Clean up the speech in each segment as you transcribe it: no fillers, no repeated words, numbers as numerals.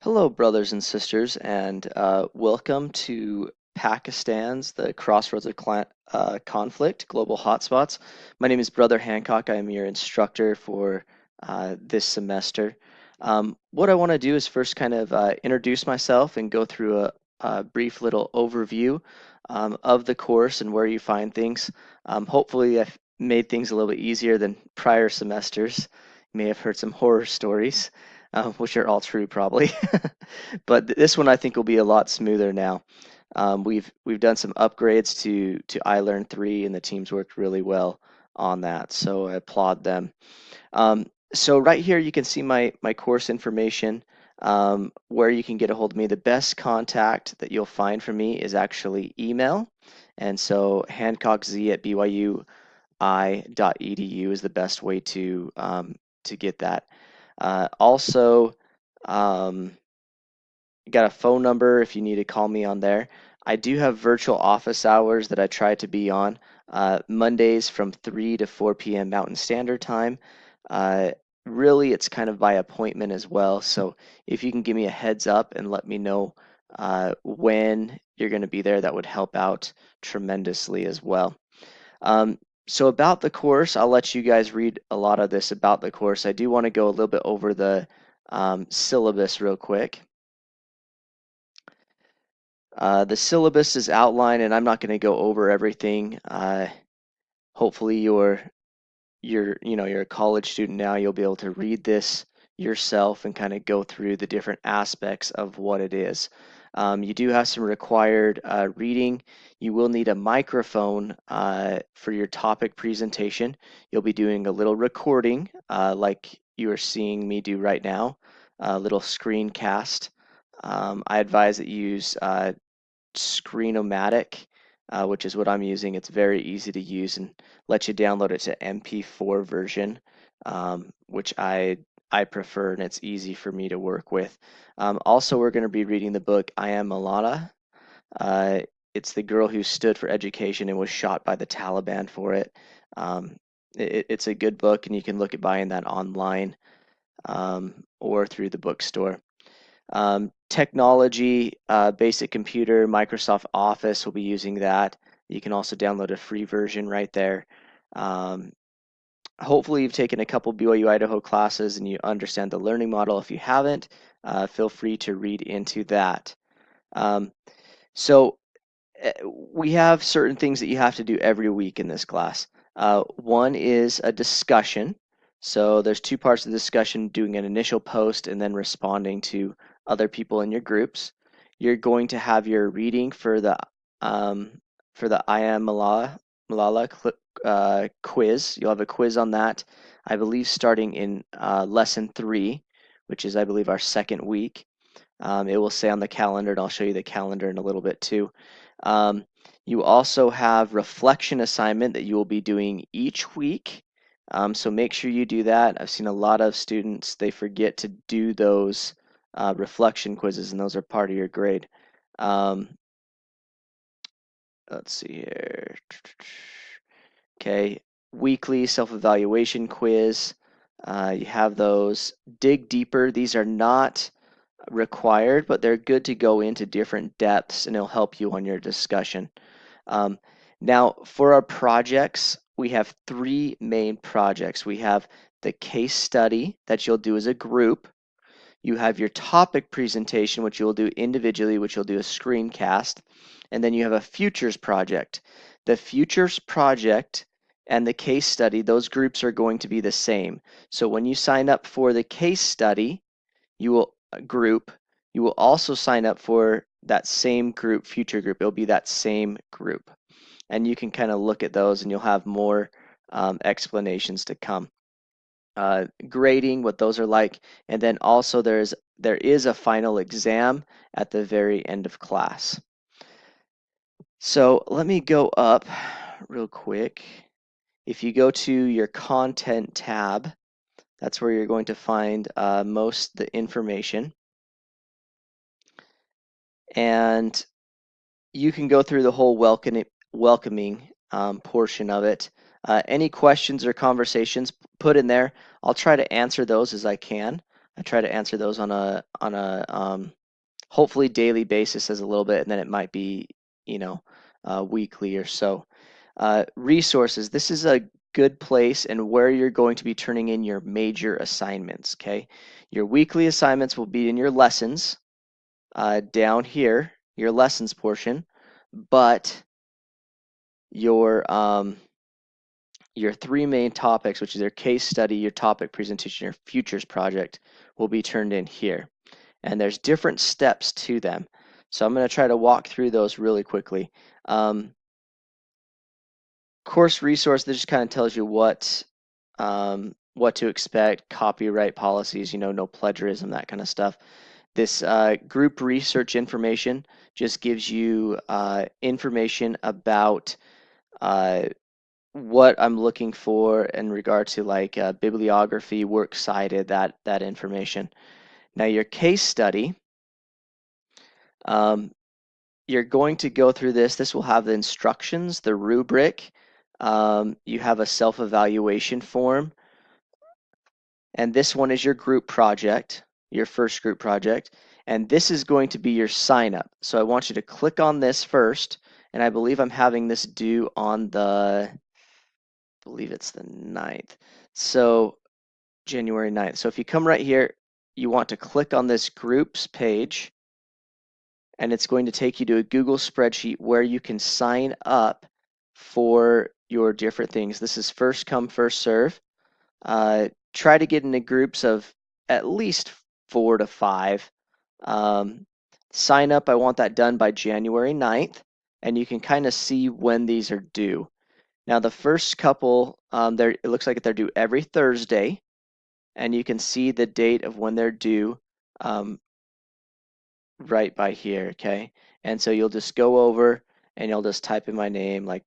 Hello, brothers and sisters, and welcome to Pakistan's The Crossroads of Conflict, Global Hotspots. My name is Brother Hancock. I am your instructor for this semester. What I want to do is first kind of introduce myself and go through a brief little overview of the course and where you find things. Hopefully, I've made things a little bit easier than prior semesters. You may have heard some horror stories, which are all true probably. But this one I think will be a lot smoother now. We've done some upgrades to iLearn 3, and the teams worked really well on that, so I applaud them. So right here you can see my course information, where you can get a hold of me. The best contact that you'll find from me is actually email, and so hancockz@byui.edu is the best way to get that. Also, um, got a phone number if you need to call me on there. I do have virtual office hours that I try to be on, Mondays from 3 to 4 p.m. Mountain Standard Time. Uh, Really, it's kind of by appointment as well. So if you can give me a heads up and let me know when you're going to be there, that would help out tremendously as well. Um, so about the course, I'll let you guys read a lot of this about the course. I do want to go a little bit over the syllabus real quick. The syllabus is outlined, and I'm not going to go over everything. Hopefully, you're a college student now. You'll be able to read this yourself and kind of go through the different aspects of what it is. You do have some required reading. You will need a microphone for your topic presentation. You'll be doing a little recording, like you are seeing me do right now, a little screencast. I advise that you use Screenomatic, which is what I'm using. It's very easy to use and let you download it to MP4 version, which I prefer, and it's easy for me to work with. Also, we're going to be reading the book I Am Malala. Uh, it's the girl who stood for education and was shot by the Taliban for it. It's a good book, and you can look at buying that online or through the bookstore. Technology, basic computer, Microsoft Office will be using that. You can also download a free version right there. Um, Hopefully you've taken a couple BYU Idaho classes and you understand the learning model. If you haven't, feel free to read into that. Um, so we have certain things that you have to do every week in this class. One is a discussion. So there's two parts of the discussion, doing an initial post and then responding to other people in your groups. You're going to have your reading um, for the I Am Malala quiz. You'll have a quiz on that, I believe, starting in lesson 3, which is, I believe, our second week. It will say on the calendar, and I'll show you the calendar in a little bit too. Um, you also have reflection assignment that you will be doing each week. So make sure you do that. I've seen a lot of students, they forget to do those reflection quizzes, and those are part of your grade. Um, let's see here. Okay, weekly self-evaluation quiz. You have those. Dig deeper. These are not required, but they're good to go into different depths and it'll help you on your discussion. Um, Now, for our projects, we have three main projects. We have the case study that you'll do as a group. You have your topic presentation, which you'll do individually, which you'll do a screencast. And then you have a futures project. The futures project and the case study, those groups are going to be the same. So when you sign up for the case study, you will group, you will also sign up for that same group, future group. It'll be that same group. And you can kind of look at those and you'll have more explanations to come. Grading, what those are like, and then also there is a final exam at the very end of class. So let me go up real quick. If you go to your content tab, that's where you're going to find most the information. And you can go through the whole welcoming portion of it. Any questions or conversations, put in there. I'll try to answer those as I can. I try to answer those on a hopefully daily basis as a little bit, and then it might be, you know, weekly or so. Resources. This is a good place and where you're going to be turning in your major assignments, okay? Your weekly assignments will be in your lessons down here, your lessons portion, but your three main topics, which is your case study, your topic presentation, your futures project, will be turned in here. And there's different steps to them. So I'm going to try to walk through those really quickly. Course resource, this just kind of tells you what to expect, copyright policies, no plagiarism, that kind of stuff. This group research information just gives you information about what I'm looking for in regard to like bibliography, works cited, that information. Now your case study, you're going to go through this. This will have the instructions, the rubric. You have a self-evaluation form. And this one is your group project, your first group project. And this is going to be your sign up. So I want you to click on this first. And I believe I'm having this due on I believe it's the 9th. So January 9th. So if you come right here, you want to click on this groups page, and it's going to take you to a Google spreadsheet where you can sign up for your different things. This is first come, first serve. Try to get into groups of at least 4 to 5. Sign up, I want that done by January 9th, and you can kind of see when these are due. Now the first couple, it looks like they're due every Thursday, and you can see the date of when they're due right by here, okay? And so you'll just go over and you'll just type in my name, like,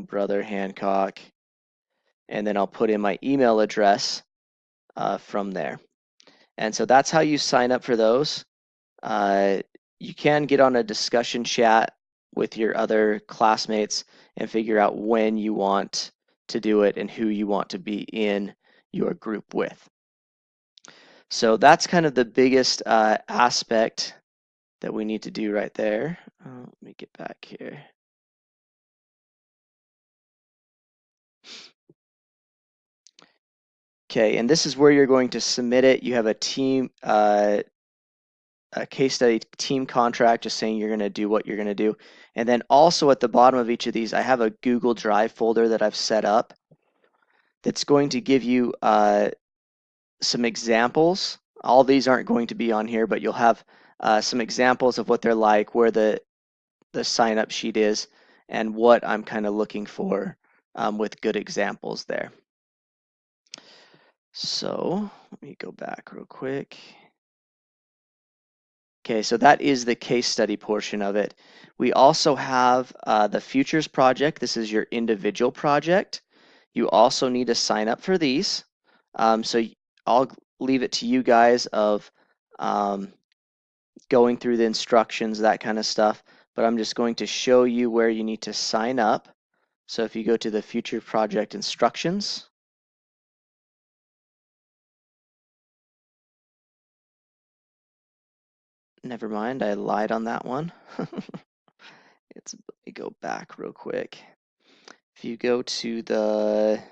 Brother Hancock, and then I'll put in my email address from there. And so that's how you sign up for those. You can get on a discussion chat with your other classmates and figure out when you want to do it and who you want to be in your group with. So that's kind of the biggest aspect that we need to do right there. Let me get back here. Okay, and this is where you're going to submit it. You have a team, a case study team contract, just saying you're going to do what you're going to do. And then also at the bottom of each of these, I have a Google Drive folder that I've set up that's going to give you some examples. All these aren't going to be on here, but you'll have some examples of what they're like, where the sign up sheet is, and what I'm kind of looking for with good examples there. So let me go back real quick. Okay, so that is the case study portion of it. We also have the Futures project. This is your individual project. You also need to sign up for these. So I'll leave it to you guys of going through the instructions, that kind of stuff. But I'm just going to show you where you need to sign up. So if you go to the Future Project instructions, never mind, I lied on that one. Let me go back real quick. If you go to the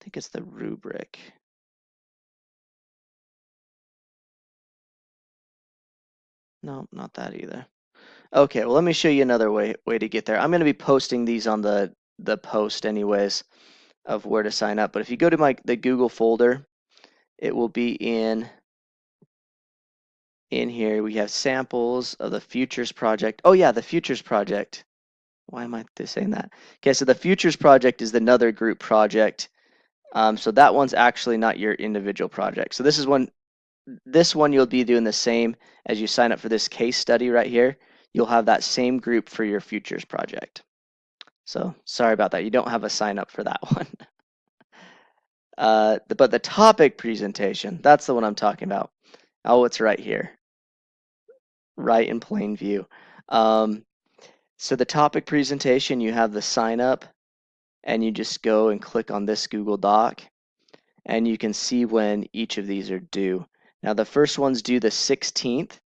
I think it's the rubric. No, not that either. Okay, well, let me show you another way to get there. I'm going to be posting these on the post anyways of where to sign up. But if you go to the Google folder, it will be in here. We have samples of the Futures project. Oh yeah, the Futures project. Why am I saying that? Okay, so the Futures project is another group project. So that one's actually not your individual project. So this one you'll be doing the same as you sign up for this case study right here. You'll have that same group for your Futures project. So sorry about that. You don't have a sign up for that one. But the topic presentation, that's the one I'm talking about. Oh, it's right here, right in plain view. So the topic presentation, you have the sign up, and you just go and click on this Google Doc, and you can see when each of these are due. Now the first one's due the 16th,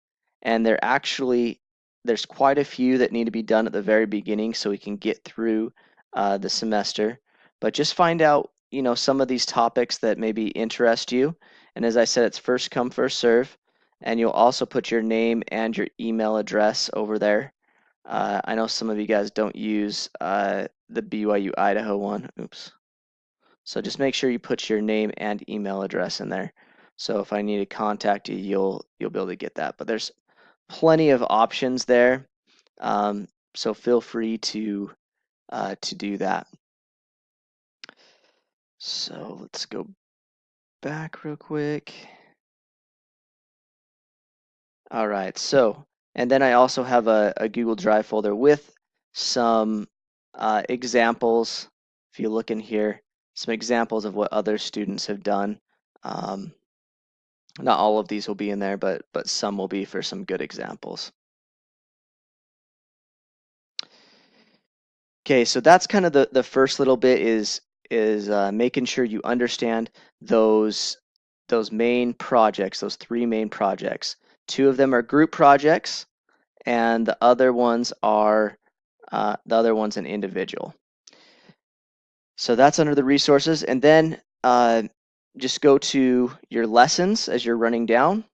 and there's quite a few that need to be done at the very beginning so we can get through the semester. But just find out, some of these topics that maybe interest you. And as I said, it's first come, first serve. And you'll also put your name and your email address over there. I know some of you guys don't use the BYU Idaho one. Oops. So just make sure you put your name and email address in there. So if I need to contact you, you'll be able to get that. But there's plenty of options there. So feel free to do that. So let's go back real quick. All right. So, and then I also have a Google Drive folder with some examples. If you look in here, some examples of what other students have done. Not all of these will be in there, but some will be for some good examples. Okay, so that's kind of the first little bit is making sure you understand those main projects, those three main projects. Two of them are group projects, and the other one's an individual. So that's under the resources, and then just go to your lessons as you're running down.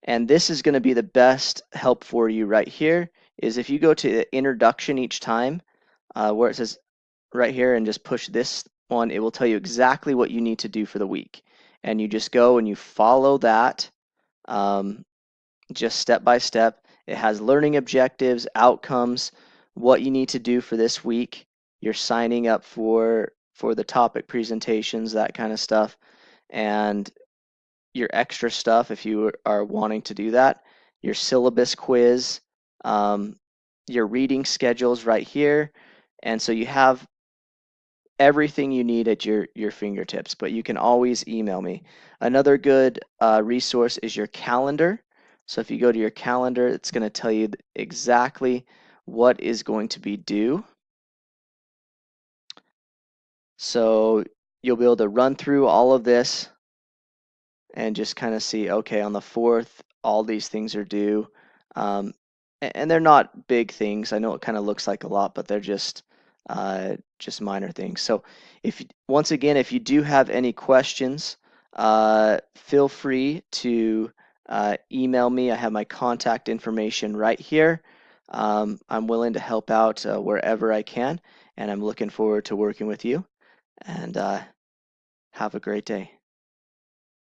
And this is going to be the best help for you right here, is if you go to the introduction each time, where it says right here, and just push this one, it will tell you exactly what you need to do for the week. And you just go and you follow that just step by step. It has learning objectives, outcomes, what you need to do for this week. You're signing up for the topic presentations, that kind of stuff. And your extra stuff if you are wanting to do that, your syllabus quiz, your reading schedules right here. And so you have everything you need at your fingertips, but you can always email me. Another good resource is your calendar. So if you go to your calendar, it's going to tell you exactly what is going to be due. So you'll be able to run through all of this and just kind of see, okay, on the 4th, all these things are due. And they're not big things. I know it kind of looks like a lot, but they're just minor things. So once again, if you do have any questions, feel free to email me. I have my contact information right here. I'm willing to help out wherever I can, and I'm looking forward to working with you. And have a great day.